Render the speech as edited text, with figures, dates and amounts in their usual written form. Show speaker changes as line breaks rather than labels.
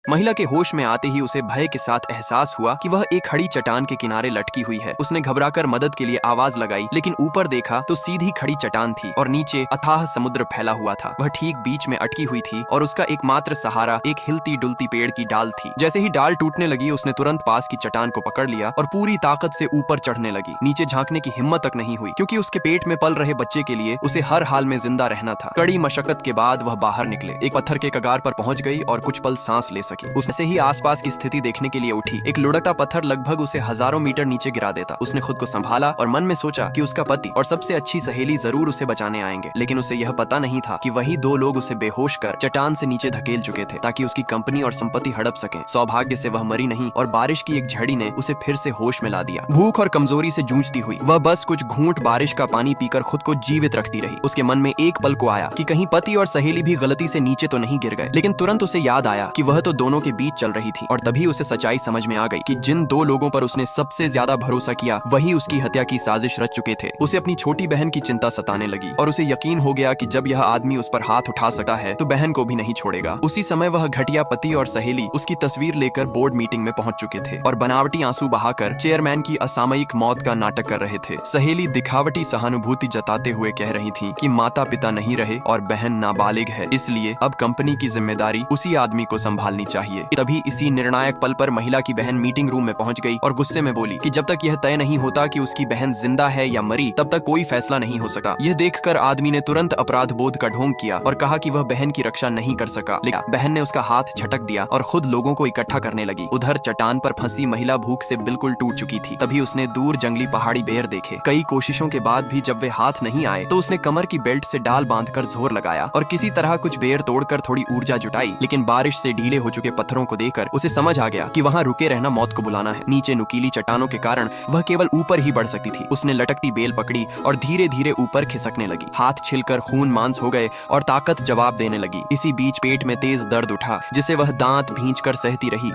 महिला के होश में आते ही उसे भय के साथ एहसास हुआ कि वह एक खड़ी चट्टान के किनारे लटकी हुई है। उसने घबराकर मदद के लिए आवाज लगाई, लेकिन ऊपर देखा तो सीधी खड़ी चट्टान थी और नीचे अथाह समुद्र फैला हुआ था। वह ठीक बीच में अटकी हुई थी और उसका एकमात्र सहारा एक हिलती डुलती पेड़ की डाल थी। जैसे ही डाल टूटने लगी, उसने तुरंत पास की चट्टान को पकड़ लिया और पूरी ताकत से ऊपर चढ़ने लगी। नीचे झांकने की हिम्मत तक नहीं हुई, क्योंकि उसके पेट में पल रहे बच्चे के लिए उसे हर हाल में जिंदा रहना था। कड़ी मशक्कत के बाद वह बाहर निकले, एक पत्थर के कगार पर पहुंच गई और कुछ पल सांस ले सकी। उसने ही आसपास की स्थिति देखने के लिए उठी। एक लुढ़कता पत्थर लगभग उसे हजारों मीटर नीचे गिरा देता। उसने खुद को संभाला और मन में सोचा कि उसका पति और सबसे अच्छी सहेली जरूर उसे बचाने आएंगे, लेकिन उसे यह पता नहीं था कि वही दो लोग उसे बेहोश कर चट्टान से नीचे धकेल चुके थे, ताकि उसकी कंपनी और संपत्ति हड़प सकें। सौभाग्य से वह मरी नहीं और बारिश की एक झड़ी ने उसे फिर से होश में ला दिया। भूख और कमजोरी से जूझती हुई वह बस कुछ घूंट बारिश का पानी पीकर खुद को जीवित रखती रही। उसके मन में एक पल को आया कि कहीं पति और सहेली भी गलती से नीचे तो नहीं गिर गए, लेकिन तुरंत उसे याद आया कि वह तो दोनों के बीच चल रही थी। और तभी उसे सच्चाई समझ में आ गई कि जिन दो लोगों पर उसने सबसे ज्यादा भरोसा किया, वही उसकी हत्या की साजिश रच चुके थे। उसे अपनी छोटी बहन की चिंता सताने लगी और उसे यकीन हो गया कि जब यह आदमी उस पर हाथ उठा सकता है तो बहन को भी नहीं छोड़ेगा। उसी समय वह घटिया पति और सहेली उसकी तस्वीर लेकर बोर्ड मीटिंग में पहुंच चुके थे और बनावटी आंसू बहाकर चेयरमैन की असामयिक मौत का नाटक कर रहे थे। सहेली दिखावटी सहानुभूति जताते हुए कह रही थी कि माता पिता नहीं रहे और बहन नाबालिग है, इसलिए अब कंपनी की जिम्मेदारी उसी आदमी को संभालनी चाहिए। तभी इसी निर्णायक पल पर महिला की बहन मीटिंग रूम में पहुंच गई और गुस्से में बोली कि जब तक यह तय नहीं होता कि उसकी बहन जिंदा है या मरी, तब तक कोई फैसला नहीं हो सकता। यह देखकर आदमी ने तुरंत अपराध बोध का ढोंग किया और कहा कि वह बहन की रक्षा नहीं कर सका, लेकिन बहन ने उसका हाथ झटक दिया और खुद लोगों को इकट्ठा करने लगी। उधर चट्टान पर फंसी महिला भूख से बिल्कुल टूट चुकी थी। तभी उसने दूर जंगली पहाड़ी बेर देखे। कई कोशिशों के बाद भी जब वे हाथ नहीं आए तो उसने कमर की बेल्ट से डाल बांधकर जोर लगाया और किसी तरह कुछ बेर तोड़कर थोड़ी ऊर्जा जुटाई। लेकिन बारिश से ढीले हो चुके पत्थरों को देखकर उसे समझ आ गया कि वहां रुके रहना मौत को बुलाना है। नीचे नुकीली चट्टानों के कारण वह केवल ऊपर ही बढ़ सकती थी। उसने लटकती बेल पकड़ी और धीरे धीरे ऊपर खिसकने लगी। हाथ छिलकर खून मांस हो गए और ताकत जवाब देने लगी। इसी बीच पेट में तेज दर्द उठा, जिसे वह दांत भींचकर सहती रही।